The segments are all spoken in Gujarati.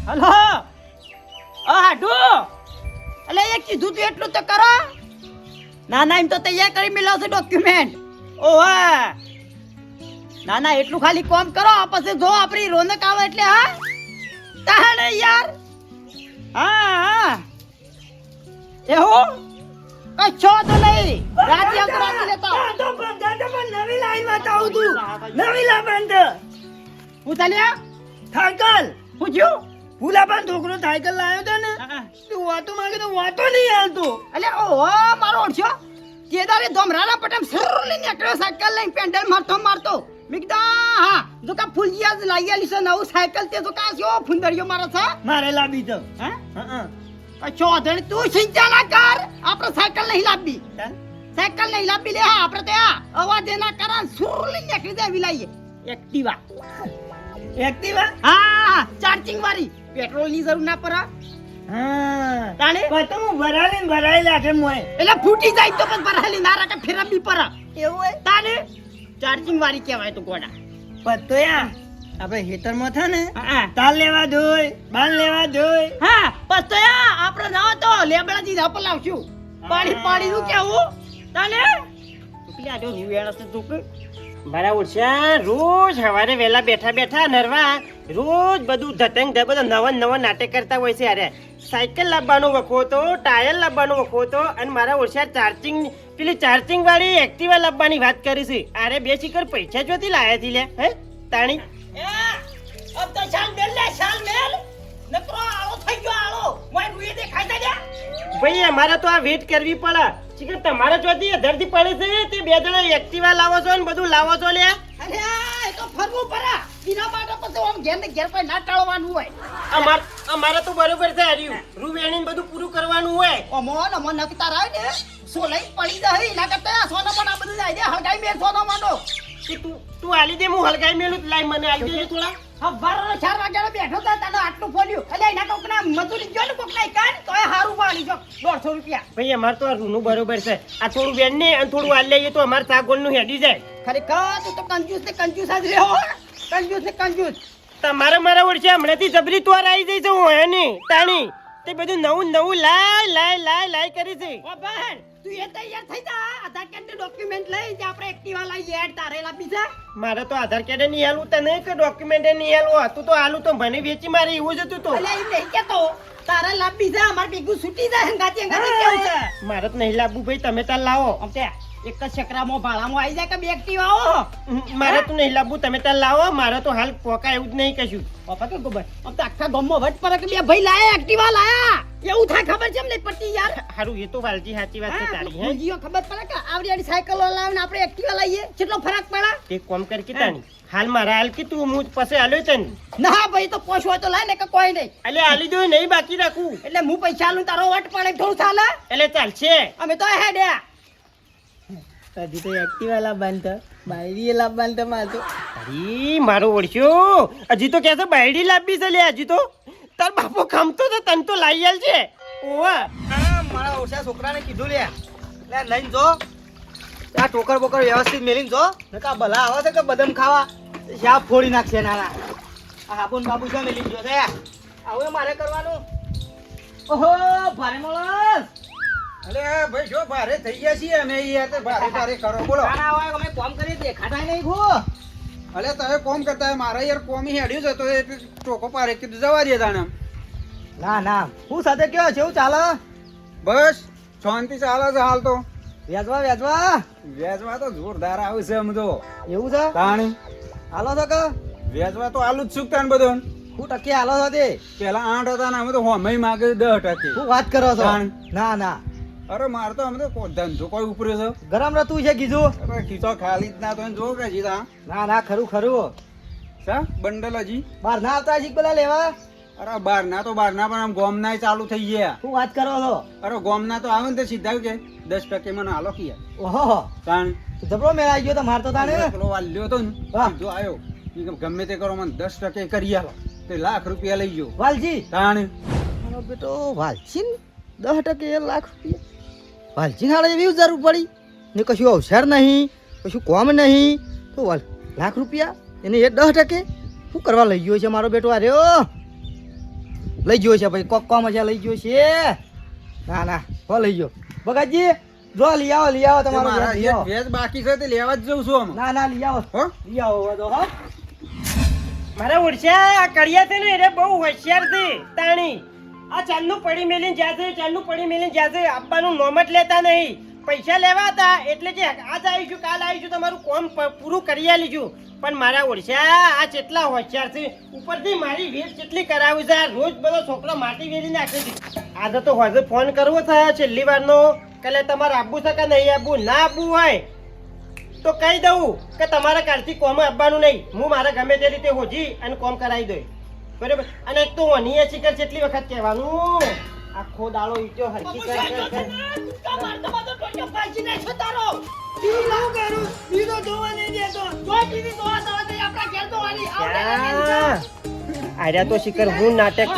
હલો હાડુ અલે એ કીધું તું એટલું તો કરો. ના એમ તો તૈયાર કરી મેલાવ છે ડોક્યુમેન્ટ. ઓહે ના એટલું ખાલી કામ કરો પછી જો આપણી રોનક આવે એટલે હા તાણે યાર. હા એવું કચ્છો તો નહીં રાતે આવતો રાતે લેતા તો પણ નવી લાઈન બતાવું તું. નવી લાવન હું ચાલ્યા સાયકલ પૂછ્યું ભૂલા પણ છોકરો સાયકલ લાવ્યો તો ને તું વાતો માંગે તો વાતો નહીં હાલતો. અલે ઓહો મારો ઓળખ્યો કેદારે ધોમરાના પટમ સર લઈને નીકળ્યો સાયકલ લઈને પેન્ડલ મારતો મિકદા હા જો કા ફૂલજીયા જ લાઈ આલી છે નવું સાયકલ તે તો કા છો ફુંદરિયો મારે છે મારે લાવી તો હે હા કચ્છો ધણી તું ચિંતા ના કર આપણે સાયકલ નહીં લાવવી સાયકલ નહીં લાવવી લે હા આપણે ત્યાં અવાજ એના કારણ સુર લઈને નીકળી જાય વિલાઈએ એક્ટિવા એક્ટિવા હા ચાર્જિંગ વાળી પેટ્રોલ ની જરૂર ના પડે હા તાણે તો હું ભરાઈ લાગે મોય એટલે ફૂટી જાય તો પણ ભરાલી ના રાખે ફેરવવી પડે એવું હોય તાણે ચાર્જિંગ વાળી કહેવાય તો ગોડા પત્તો યા આપણે હેતરમાં થા ને હા તાલ લેવા જોઈ બાલ લેવા જોઈ હા બસ તો આપણે ના તો લેબડાજી ધાપ લાવશું પાણી નું કેવું તાને પેલી આજો ન્યુ યર હશે તું બરાબર છે. રોજ સવારે વહેલા બેઠા નરવા રોજ બધું ધતંગ બધું નવા નાટક કરતા હોય છે. અરે સાયકલ લાવવાનો વખો હતો, ટાયર લાવવાનો વખો હતો અને મારા ઓછા ચાર્જિંગ વાળી એક્ટિવા લાવવાની વાત કરી છે. અરે બે શિખર પૈસા જોતી લાયા હતી લે હે તાણી અબ તો શાલ મેલ નકરો આળો થઈ ગયો આળો મોય રૂએ દેખાતા જા ભાઈ અમારે તો આ વેટ કરવી પડે. શિખર તમારા જોતી ધરતી પડે છે તે બે જણા એક્ટિવા લાવો છો ને બધું લાવો છો લે. અરે એ તો ફરવું પરા બીના માટે પછી આમ ઘેર ને ઘેર કોઈ ના ટાળવાનું હોય. અમારે તો બરોબર છે. હર્યું રૂ વેણીને બધું પૂરું કરવાનું હોય. અમો નકી તારા ને સોલાઈ પડી જાય ના કરતા સોના પણ આ બધું જાય દે હળગાઈ મે સોનો માંડો કે તું આલી દે હું હલગાઈ મેલું લાઈ મને આલી દેજે થોડા. હવારનો 4 વાગ્યાનો બેઠો તો તને આટલું ફોડ્યું એટલે એના કોકના મજૂરી ગયો ને કોકના કાઢ તોય હારું પાડી જો 150 રૂપિયા. ભાઈ અમારે તો આ રૂનું બરોબર છે. આ થોડું વેણ ને અને થોડું આલી લઈએ તો અમારે સાગોળ નું હેડી જાય. ખરેખર તું તો કંજૂસ જ રહ્યો કંજૂસ. તમારે મારા ઓળશે હમણાંથી જબરી તોર આવી જાય છે હું હે ની તાણી તે બધું નવું લાય કરી છે. ઓ બહેન તું એ તૈયાર થઈ જા આધાર કાર્ડ નું ડોક્યુમેન્ટ લઈ જે આપણે એક્ટિવા લઈ એડ તારે લાપી છે. મારે તો આધાર કાર્ડ નહીં હાલું તને કે ડોક્યુમેન્ટ નહીં હાલું હતું તો હાલું તો મને વેચી મારે એવું જ હતું તો. એટલે એમ નહીં કેતો તારે લાપી છે અમાર ભેગું છૂટી જાય હંગાતી કેવું છે. મારે તો નહીં લાવવું ભાઈ તમે તાર લાવો. આમ તે એક જ ચક્રામાં ભાડામાં આવી જાય કે બે એક્ટિવા આવો મારે તો નહીં લાવવું તમે તાર લાવો. મારે તો હાલ પોકા એવું જ નહીં કશું. પપ્પા કે ગોબર આમ તો આખા ગામમાં વટ પર કે બે ભાઈ લાયા એક્ટિવા લાયા એવું થાય ખબર છે એમ નહીં પડતી યાર. હારું એ તો વાલજી સાચી વાત છે તારી હે. જીઓ ખબર પડે કે આવડી સાયકલ લાવીને આપણે એક્ટિવા લઈએ કેટલો ફરક પડે. તે કોમ કર કે તાણી હાલ મારા હાલ કે તું હું પછી આલ્યો તને. ના ભાઈ તો પોછ હોય તો લાય ને કે કોઈ નહીં. એટલે આલી દો નહીં બાકી રાખું એટલે હું પૈસા આલું તારો વટ પડે થોડું ચાલે એટલે ચાલશે. અમે તો હેડ્યા હજી તો એક્ટિવા લાવવાનું તો બાયરી લાવવાનું તો મારે તો અરે મારો ઓળખ્યો હજી તો કે છે બાયડી લાવવી છે લે. હજી તો તાર બાપો ખમતો તો તને તો લાઈ આલ છે. ઓવા મારા ઓછા છોકરાને કીધું લે લઈને જો આ ટોકર બોકર વ્યવસ્થિત મેલીને જો નકા ભલા આવે છે કે બદામ ખાવા શા ફોડી નાખશે નાના આ હાબુન બાબુ છે મેલીને જો છે આવું મારે કરવાનું. ઓહો ભારે મળસ અલે ભાઈ જો ભારે થઈ ગયા છીએ અમે યાર તે ભારે કરો બોલો. ખાના હોય અમે કોમ કરી દેખાતા નહીં ખો અલે તમે કોમ કરતા હોય, મારા યાર કોમ હેડ્યું છે તો એ ટોકો પારે કીધું જવા દે તાણે. ના હું સાથે કયો છે એવું ચાલે બસ શાંતિ ચાલે છે હાલ તો. વેચવા વેચવા તો જોરદાર આવે છે આમ તો એવું છે તાણી હાલો છો કે વેચવા તો આલુ જ ચૂકતા ને બધું. હું ટકે હાલો છો તે પેલા 8 હતા ને અમે તો હોમય માગે 10%. હું વાત કરો છો તાણ. ના અરે મારે તો અમે તો ધંધો કોઈ ઉપર્યો છે. ગરમ રતું છે કીધું અરે ખીચો ખાલી જ ના તો જો કે જીતા ના ખરું સા બંડલ હજી બહાર ના આવતા હજી પેલા લેવા. અરે બાર ના પણ આમ ગોમ ના ચાલુ થઈ ગયા. શું વાત કરો છો અરે ગોમ ના તો આવે ને તો સીધા કે 10% મને હાલો કિયા ઓહો તાણ જબરો મેળ આવી ગયો તો મારતો તાણે પેલો વાલ્યો તો ને હા. જો આવ્યો ઈ કે ગમે તે કરો મને 10% કરી આલો તે ₹1,00,000 લઈ ગયો વાલજી તાણ. મારો બેટો વાલજી 10% ₹1,00,000 વાલજી હાડે એવી જરૂર પડી ને કશું અવસર નહીં કશું કોમ નહીં તો ₹1,00,000 એને એ 10% શું કરવા લઈ ગયો છે મારો બેટો અરે લઈ ગયો છે ભાઈ, કોક કોમ છે લઈ ગયો છે. ના ના હો લઈ ગયો. બગાજી જો લઈ આવો તમારો મારા વ્યાજ લઈ આવો. વેજ બાકી છે તે લેવા જ જઉં છું આમ. ના ના લઈ આવો હો લઈ આવો બધો હો. મારા ઓળખ્યા આ કડિયા છે ને એટલે બહુ હોશિયાર છે તાણી. આ ચાલનું પડી મેલીને જ્યાં છે આપવાનું નોમ જ લેતા નહીં. પૈસા લેવા હતા એટલે કે આજ આવીશું કાલ આવીશું તમારું કામ પૂરું કરી આલીશું. પણ મારા ઓળખ્યા આ કેટલા હોશિયાર છે. ઉપરથી મારી વેચ કેટલી કરાવી છે. આ રોજ બધો છોકરો માટી વેરી નાખે છે. આજે તો હજુ ફોન કરવો થાય છેલ્લી વારનો કે તમારે આપવું છે કે નહીં આપવું. ના આપવું હોય તો કહી દઉં કે તમારા કાલથી કોમ આપવાનું નહીં. હું મારા ગમે તે રીતે હોજી અને કોમ કરાવી દઉં. બરાબર. અને એક તો વનીએ શિખર કેટલી વખત કહેવાનું આખો દાડો ઈટ્યો હરકી કર. તમાર તો બધો ટોટો પાછી નાખ્યો તારો. ટીવી લાવ કરું, ટીવી તો જોવા નહીં દેતો. જો ટીવી જોવા તો આપણા ઘેર તો વાલી આર્યા તો શિખર હું નાટક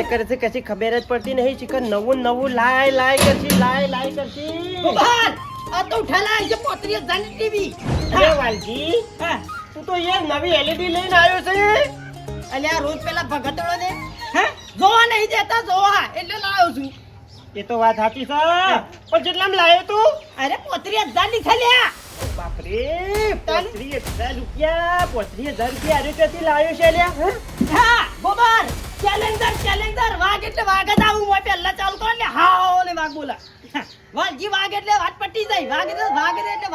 કરે છે કશી ખબર જ પડતી નહીં. શિખર નવું લાય કરશી. બહાર આ તો ઉઠાલા છે 35,000 ની ટીવી. અરે વાલજી તું તો યાર નવી એલઈડી લઈને આવ્યો છે. અલ્યા રોજ પેલા ભગતડો ને હે જોવા નહીં દેતા જોવા એટલે લાવ્યો છું. એ તો વાત સાચી છે પણ કેટલામાં લાવ્યો તું? અરે 35,000 ની ખાલ્યા. બાપરે 35,000 રૂપિયા. 35,000 આર્યો ક્યાંથી લાવ્યો છે લ્યા? હા ગોબર ચેલેન્જર વાઘ એટલે વાઘ જ આવું મોય પહેલા ચાલુ કરો ને હાઓ ને વાઘ બોલા. વાઘજી વાઘ એટલે વાત પટી જાય. વાઘ એટલે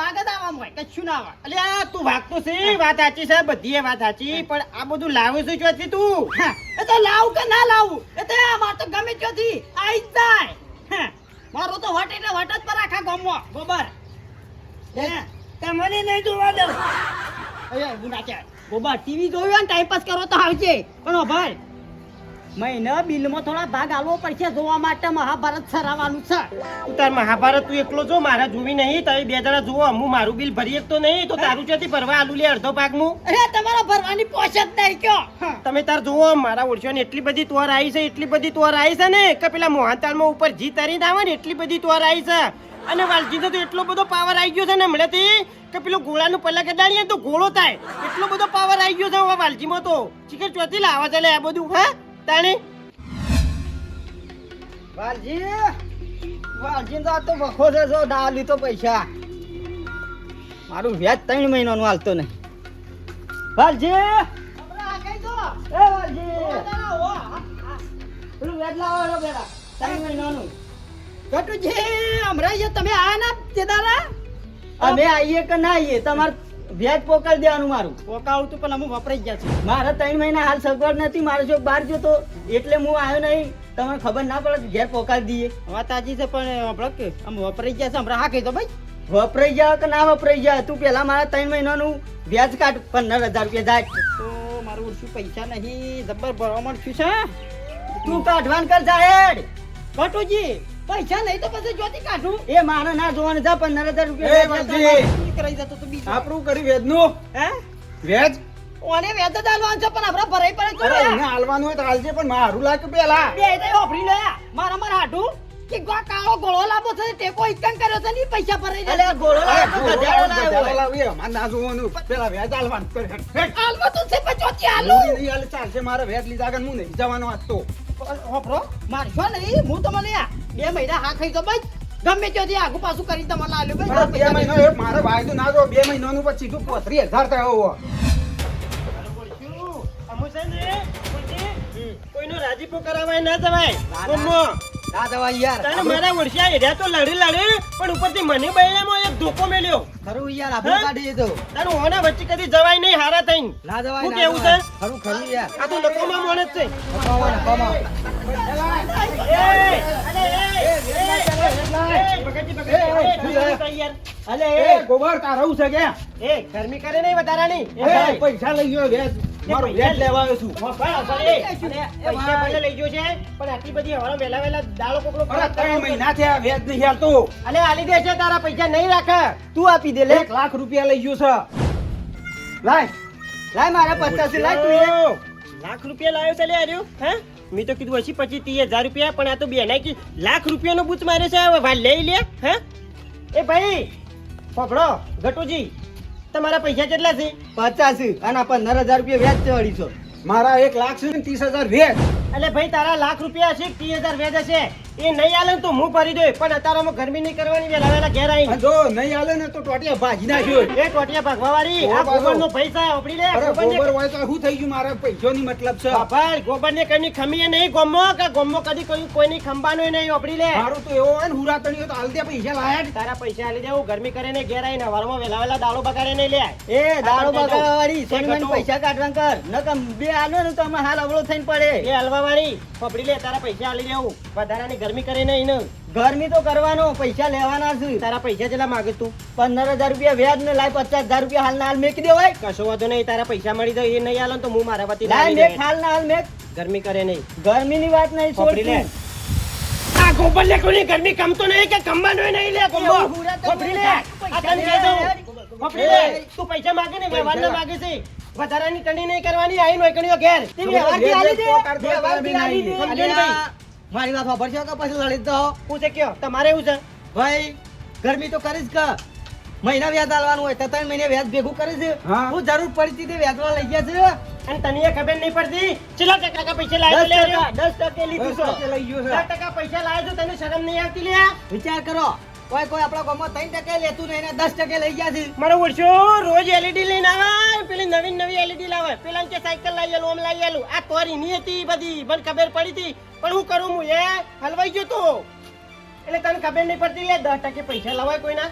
વાઘ જ આવા મોય કશું ના આવે. અલ્યા તું વાગતો છે વાત સાચી છે બધી વાત સાચી પણ આ બધું લાવ્યો છે ક્યાંથી તું? હા, એ તો લાવું કે ના લાવું એ તો માર તો ગમે ત્યાંથી આઈ જ જાય. હા, મારો તો વટ એટલે વટ જ પર આખા ગામમાં ગોબર. હે તમને નહીં જોવા દઉં. અરે હું નાખ્યા ગોબર ટીવી જોયું ને ટાઈમ પાસ કરો તો આવજે પણ ઓ ભાઈ મહિના બિલમાં થોડા ભાગ આલવો પડશે જોવા માટે. મહાભારત સરાવવાનું છે. તું તાર મહાભારત તું એકલો જો મારા જોવી નહીં તમે બે જણા જોવો. હું મારું બિલ ભરી શકતો નહીં તો તારું ક્યાંથી ભરવા આલુ લે અડધો ભાગ હું? અરે તમારા ભરવાની પોષ જ નહીં કયો. તમે તાર જોવો મારા ઓળખ્યો એટલી બધી તોર આવી છે ને કે પેલા મોહનતાળમાં ઉપર જી તરીને આવે ને એટલી બધી તોર આવી છે. અને વાલજીનો તો એટલો બધો પાવર આવી ગયો છે ને હમણાંથી કે પેલો ગોળાનું પલ્લા કદાડીએ તો ગોળો થાય એટલો બધો પાવર આવી ગયો છે હવે વાલજીમાં તો. ચીકર ચોથી લાવા ચાલે આ બધું હા તાણી. વાલજી તો આ તો વખો છે જો ડાલી તો પૈસા મારું વ્યાજ 3 મહિનાનું હાલતો નહીં. વાલજી હમણાં આ કઈ દો. એ વાલજી ઓ પેલું વ્યાજ લાવો પેલા 3 મહિનાનું. ગટુજી હમણાં જે તમે આયા ના તે દાડા અમે આવીએ કે ના આવીએ તમારે વ્યાજ પોકાડી દેવાનું મારું. પોકાવું તું પણ હું વપરાઈ ગયા છું. મારે 3 મહિના હાલ સગવડ નથી. મારે જો બહાર જતો એટલે હું આવ્યો નહીં. તમને ખબર ના પડે કે ઘેર પોકાડી દઈએ. વાત આજી છે પણ હમણાં કે આમ વપરાઈ ગયા છે હમણાં હા કહી દો ભાઈ. વપરાઈ જાય કે ના વપરાઈ જાય તું પેલા મારા 3 મહિનાનું વ્યાજ કાઢ 15,000 રૂપિયા જાય. તો મારું ઓછું પૈસા નહીં જબર ભરવા મળશું છે. તું કાઢવાન કર જાહેર. ગટુજી પૈસા નહીં તો પછી જોતી કાઢું. એ મારે ના જોવાનું જા 15,000 એ રૂપિયા વાલજી. કરાઈ જતો તો બીજું આપણું કરી વેજનું હે વેજ ઓને વેદ જ આલવાનું છે પણ આપણે ભરાઈ પડે અરે તો એને હાલવાનું હોય તો હાલજે પણ મારું લાગે પેલા. બે દે ઓફરી લે મારા હાડું કે કાળો ગોળો લાંબો છે ટેકો ઇકન કર્યો છે ની પૈસા ભરાઈ અલે આ ગોળો અરે લાવ્યો તો ગધેડો લાવ્યો હોય. લાવીએ અમાર ના જોવાનું પેલા વેજ હાલવાનું કર હેડ. આલવા તો છે પણ ચોથી આલુ હું નહીં હાલે ચાલશે મારે વેજ લીધા કે હું નહીં જવાનો આજ તો. ઓફરો મારશો નહીં હું તમને 2 મહિના હા ખાઈ તો ભાઈ ગમે ત્યાંથી આગુ પાછું કરી તમારે આલ્યો મારા ભાઈ 2 મહિનો એ મારે વાયદો ના જો 2 મહિનાનું પછી સીધું 35,000 થયો. અમુ છે ને કોઈનો રાજીપો કરાવાય ના જવાય. ગમો. ના જવાય યાર. તાણે મારા ઓળખ્યા એર્યા તો લડી પણ ઉપરથી મને બૈરામાં એક ધોકો મેલ્યો. ખરું યાર આપણું હે? કાઢીએ તો તારે ઓના વચ્ચે કદી જવાય નહીં હારા થઈને. ના જવાય શું ના કેવું જવાય. છે? ખરું યાર. આ તો નકોમાં માણસ છે. નકામો, નકામો. અલે એ ગોબર તારું છે કે એ ગરમી કરે નહીં વધારાની. એ પૈસા લઈ ગયો વેજ મારું વેજ લેવા આવ્યો છું. પૈસા ભલે લઈ ગયો છે પણ આટલી બધી હવાના વહેલા દાળો કોકડો અરે 3 મહિના થયા વેજ નહીં હાલતો. અલે આલી દે છે તારા પૈસા નહીં રાખે. તું આપી દે લે. 1 લાખ રૂપિયા લઈ ગયો છે. લાય લાય મારા 85 લાય તું એ. લાખ રૂપિયા લાવ્યો છે લે આર્યો હે મેં તો કીધું 25-30,000 રૂપિયા પણ આ તો બે નાખી લાખ રૂપિયાનો બૂચ મારે છે હવે ભાઈ લઈ લે હે એ ભાઈ પકડો ગટુજી તમારા પૈસા કેટલા છે 50 અને 15,000 રૂપિયા વ્યાજ છે 250. મારા 1 લાખ છે ને 30,000 વેચ. એટલે ભાઈ તારા લાખ રૂપિયા છે 30,000 વેચ હશે એ નહીં આલે ને તો હું ભરી દઉં પણ અત્યારમાં ગરમી નહીં કરવાની વેલા વેલા ઘેર અને આવી જો નહીં આલે ને તો ટોટિયા ભાજી નાખ્યો. એ ટોટિયા ભાગવાવાળી આ ગોબરનો પૈસા આપડી લે અરે ગોબરને ગોબર હોય તો શું થઈ ગયું? મારા પૈસાની મતલબ છે. બાપા ગોબરને કઈની ખમીએ નહીં ગોમો કે ગોમો કદી કોઈની ખંબાનો નહીં આપડી લે મારું તો એવો હોય ને હુરા તણીઓ તો હાલ દે પૈસા લાયા જ. તારા પૈસા આલી દેવું ગરમી કરે ને ઘેર આવીને વારમાં વેલા વેલા દાડો બગાડે નહીં લે એ દાડો આ તો બગાડવાળી એ સોનીમાં ઘટો. પૈસા કાઢવા કર નકર બે આલો ને તો અમે હાલ અવળો થઈને પડે એ હલવાવાળી પકડી લે તારા પૈસા આલી દેવું વધારાની ગરમી કરે નહીં ને ગરમી તો કરવાનો પૈસા લેવાના છે તારા પૈસા જેટલા માંગે તું 15,000 રૂપિયા વ્યાજ ને લાય 50,000 રૂપિયા હાલ ના હાલ મેકી દેવાય કશો વાંધો નહીં તારા પૈસા મળી જાય એ નહીં આલો ને તો હું મારા વતી લાય લાવી મેક દે હાલ ના હાલ મેક ગરમી કરે નહીં ગરમીની વાત નહીં પકડી લે આ ગોબર લે કોની ગરમી કમતો નહીં કે કમવાનો નહીં લે ગોબો એવું હુરા તો પકડી લે પૈસા આ તને લેવા કહી દઉં યાર. પકડી લે તું પૈસા માંગે ને વ્યવહાર ના માંગે છે વધારાની ટણી નહીં કરવાની આઈ નોકરીઓ ઘેર તે વ્યવહારથી આલી દે. કાઢતો વ્યવહારથી આલી દે. સમજ્યો ને ભાઈ? મારી વાત વાપરશો કે પછી લડી દો પૂછે કયો તમારે એવું છે ભાઈ ગરમી તો કરીશ કે મહિના વ્યાજ આલવાનું હોય તો 3 મહિને વ્યાજ ભેગું કરીશ હા. હું જરૂર પડી હતી વ્યાજવા લઈ ગયા છે અને તને એ ખબર નહીં પડતી ચલો ટકા પૈસા લાવી લે 10% લીધું બસ છે લઈ ગયો છે. 10% પૈસા લાવ્યો છો તને શરમ નહીં આવતી લે વિચાર કરો કોઈ આપણા ગામમાં 3% લેતું નહીં ને 10% લઈ ગયા છે મારો ઓળશો રોજ એલઈડી લઈને આવે પેલી નવી એલઈડી લાવે પેલા કે સાયકલ લાવી આલું આમ લાવી આલું આ તોરી ની હતી બધી મને ખબર પડી હતી પણ હું કરું હું એ હલવાઈ ગયો તો એટલે તને ખબર નહીં પડતી લે 10% પૈસા લાવાય કોઈના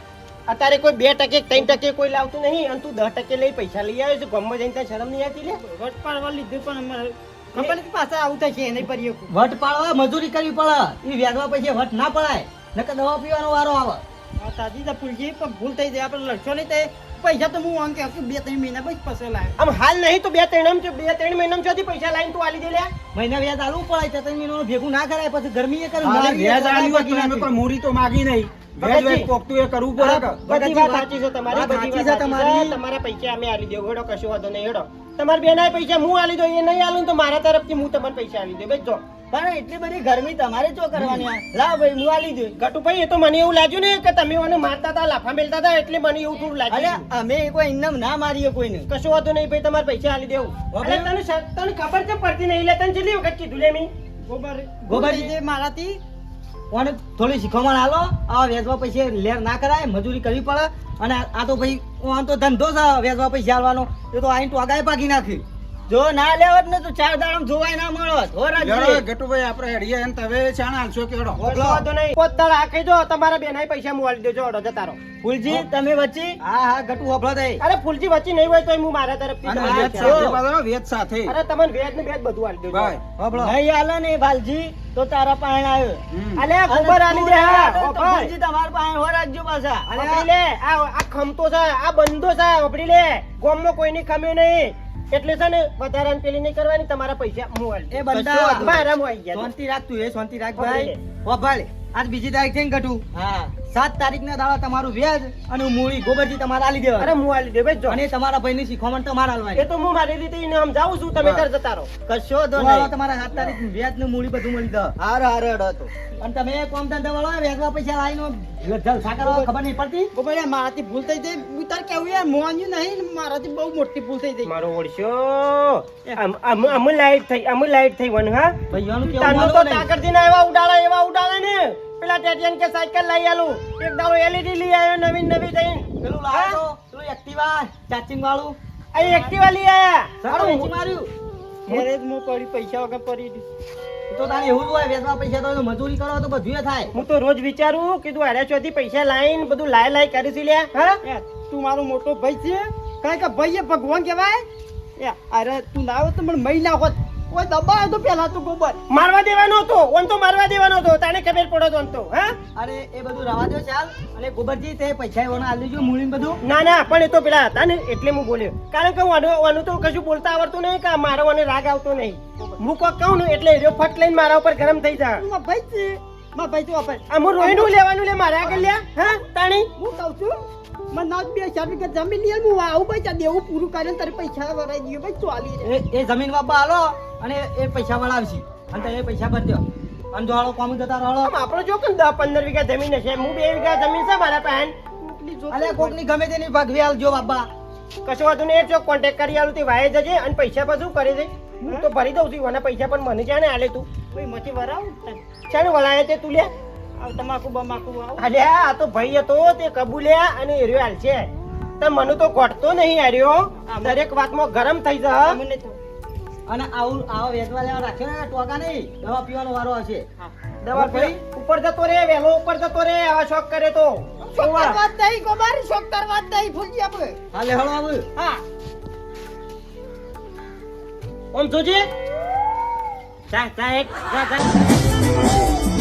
અત્યારે કોઈ 2% 3% કોઈ લાવતું નહીં અને તું 10% લઈ પૈસા લઈ આવ્યો છે ગામમાં જઈને તને શરમ નહીં આવતી લે વટ પાડવા લીધું પણ અમારે ખબર નથી પાછા આવું થશે નહીં પડીએ વટ પાડવા મજૂરી કરવી પડે એ વ્યાજવા પછી વટ ના પડાય નકર દવા પીવાનો વારો આવે આ સાજી તો ભૂલજી પણ ભૂલ થઈ જાય આપણે લડશો નહીં તે પૈસા તો હું આમ કે 2-3 મહિના પછી પાસે લાય આમ હાલ નહીં તો 2-3 મહિનામાં ચોથી પૈસા લાવીને તું આલી દે લે મહિના વ્યાજ આલવું પડે 3 મહિનાનું ભેગું ના કરાય પછી ગરમી એ કરે હાલે મારી વ્યાજ આલ્યું બાકી હતું, એમે નાખી. પણ મૂડી તો માગી નહીં. વ્યાજ વેચ પોકતું એ કરવું પડે કે? બધી વાત સાચી છે તમારી વાત બધી સાચી વાત છે સાચી તમારી. છે. તમારા પૈસા અમે આલી દેવો હેડો કશો વાંધો નહીં હેડો તમારા બેના પૈસા હું આલી દઉં એ નહીં આલું ને તો મારા તરફથી હું તમને પૈસા આલી દઉં બેજો પણ એટલી બધી ગરમી તમારે ચો કરવાની આ? લાવ ભાઈ હું આલી દઉં ગટુભાઈ એ તો મને એવું લાગ્યું ને કે તમે મને મારતા હતા લાફા મેલતા હતા એટલે મને એવું થોડું અરે લાગ્યું અમે કોઈ ઇનામ ના મારીએ કોઈને કશો વાંધો નહીં ભાઈ તમારે પૈસા આલી દેવું બાપરે. અરે તને ખબર છે પડતી નહીં લે તને કેટલી વખત કીધું લે મેં ગોબરજી જે મારાથી ઓને થોડી શીખવામાં આલો આ વેચવા પૈસા લેર ના કરાય મજૂરી કરવી પડે અને આ તો ભાઈ આમ તો ધંધો છે વેચવા પૈસા આલવાનો એ તો આઈને ટોગાય પાકી નાખી જો ના લેવત ને તો 4 દાડમ જોવાય ના મળત હો હેડો, રાજજી ગટુભાઈ આપણે હેડીએ અને તમે ચાણ હાલશો કે હેડો? કશો વાંધો નહીં પોતદાળ આખી જો તમારા બેના પૈસા હું આલી દેજો હેડો જતા રહો ફૂલજી તમે વચ્ચે હા હા ગટુ હોભળો થઈ અરે ફૂલજી વચ્ચે નહીં હોય તો હું મારા તરફથી અને તમને વેચ પૈસા સાથે પાછો, વેચ સાથે. અરે તમને વેજ ને વેજ બધું આલી દેજો ભાઈ, હોભળો નહીં આલે ને બાલજી તો તારા પાણ આવ્યો હમ. અલે ગોબર આલી દે હા તો ગોબર. ફૂલજી તમારા પાણ હો રાખજો પાછા આપડી લે આ ખમતો છે આ બંધો છે આપડી લે ગોમમાં કોઈની ખમ્યું નહીં એટલે છે ને વધારાની પેલી નહીં કરવાની તમારા પૈસા હું આલી એ દઉં. બંધા મારા માં આવી ગયા શાંતિ રાખ તું એ શાંતિ રાખ હોભળી ભાઈ હોભળ આજ બીજી તારીખ થઈ ને ગટુ હા 7 તારીખના દાડા તમારું વ્યાજ અને મૂડી ગોબરજી તમારે આલી દેવા અરે હું આલી દે ભાઈ જો અને તમારા ભાઈની શીખવણ તમારે એ આલવાની તો હું મારી રીતે એને સમજાવું છું તમે ઘર જતા રહો કશો દો નહીં તમારા 7 તારીખ વ્યાજનું મૂડી બધું મળી દો હાર હાર અડો તો અને તમે કોમ ધંધા વાળો વ્યાજવા પૈસા લાવીને જલસા કરવા ખબર નહીં પડતી ગોબરિયા મારાથી ભૂલ થઈ જાય હું તાર કેવું યાર મોન્યું નહીં મારાથી બહુ મોટી ભૂલ થઈ મારો ઓળશો અમુ લાઈટ થઈ વન હા ભાઈઓનું કેવું તાનો માનો તો નહીં. તાકરથી ના એવા ઉડાડે ને પેલા ટેટિયન કે સાયકલ લઈ આલું એક દાડો એલઈડી લઈ આવ્યો નવી થઈ પેલું લાવ્યો તો, પેલું એક્ટિવા ચાર્જિંગ વાળું અહીં એક્ટિવા લઈ આયા સારું વેચી માર્યું ઘેરે જ હું પડી પૈસા વગર પડી ગઈ. તો તારે એવું જ હોય વેચવા પૈસા તો મજૂરી કરો તો બધું એ થાય હું તો રોજ વિચારું કીધું અરે ચોથી પૈસા લાઈન બધું લાય કરીશું લે હા એ, તું મારો મોટો ભાઈ છે કારણ કે ભાઈ એ ભગવાન કહેવાય એ અરે તું ના હોત તો મને મહી ના હોત કોઈ દબાયો તો પેલા તું ગોબર મારવા દેવાનો હતો ઓન તો મારવા દેવાનો હતો તને ખબર પડો તો ઓન તો હા અરે એ બધું રવા દો ચાલ અને ગોબરજી તે પૈસા એવાના આલી દેજો મૂડી ને બધું ના ના પણ એ તો પેલા હતા ને એટલે હું બોલ્યો કારણ કે વાનું તો કશું બોલતા આવડતું નહીં કે મારો મને રાગ આવતો નહીં હું કોક કહું ને એટલે એ ફટ લઈને મારા ઉપર ગરમ થઈ જાય તું મારો ભાઈ છે મારો ભાઈ તું વાપર આ હું રોઈનું લેવાનું લે મારા આગળ લ્યા હા તાણી હું કહું છું મને ના 2 વીઘા જમીન લઈ હું આવું પૈસા દેવું પૂરું કરીને તારે પૈસા વરાઈ દઈએ ભાઈ ચાલી એ જમીન વાપા હાલો અને એ પૈસા વળાવશી અને તમે એ પૈસા ભરજો અને જો હાલો કોમ જતા રહો આમ આપણો જો કે 10-15 વીઘા જમીન હશે હું 2 વીઘા જમીન છે મારા પાસે અલે કોકની ગમે તેની ભાગવી આલજો બાપા કશો વાંધો નહીં એ જો કોન્ટેક્ટ કરી આલું તે વાય જજે અને પૈસા પાછું કરી દે હું તો ભરી દઉં છું એના પૈસા પણ મને જાણે આલે તું કોઈ મથી વરાવ ચાને વલાયા તે તું લે આવ તમાકુ બમાકુ આવ અલે આ તો ભાઈ હતો તે કબૂલ્યા અને એર્યો હાલ છે તો મને તો ઘટતો નહીં આર્યો દરેક વાતમાં ગરમ થઈ જા મને તો અને આવા વેચવા લેવા રાખ્યો ને ટોકા નહીં દવા પીવાનો વારો હશે દવા પી ઉપર જતો રે વેલો ઉપર જતો રે આવા શોખ કરે તો શોકર વાત નહીં ગોબારી શોકર વાત નહીં ફૂલી આપણે હા લે હળો આવું હા ઓમ જોજે જા જા એક જા જા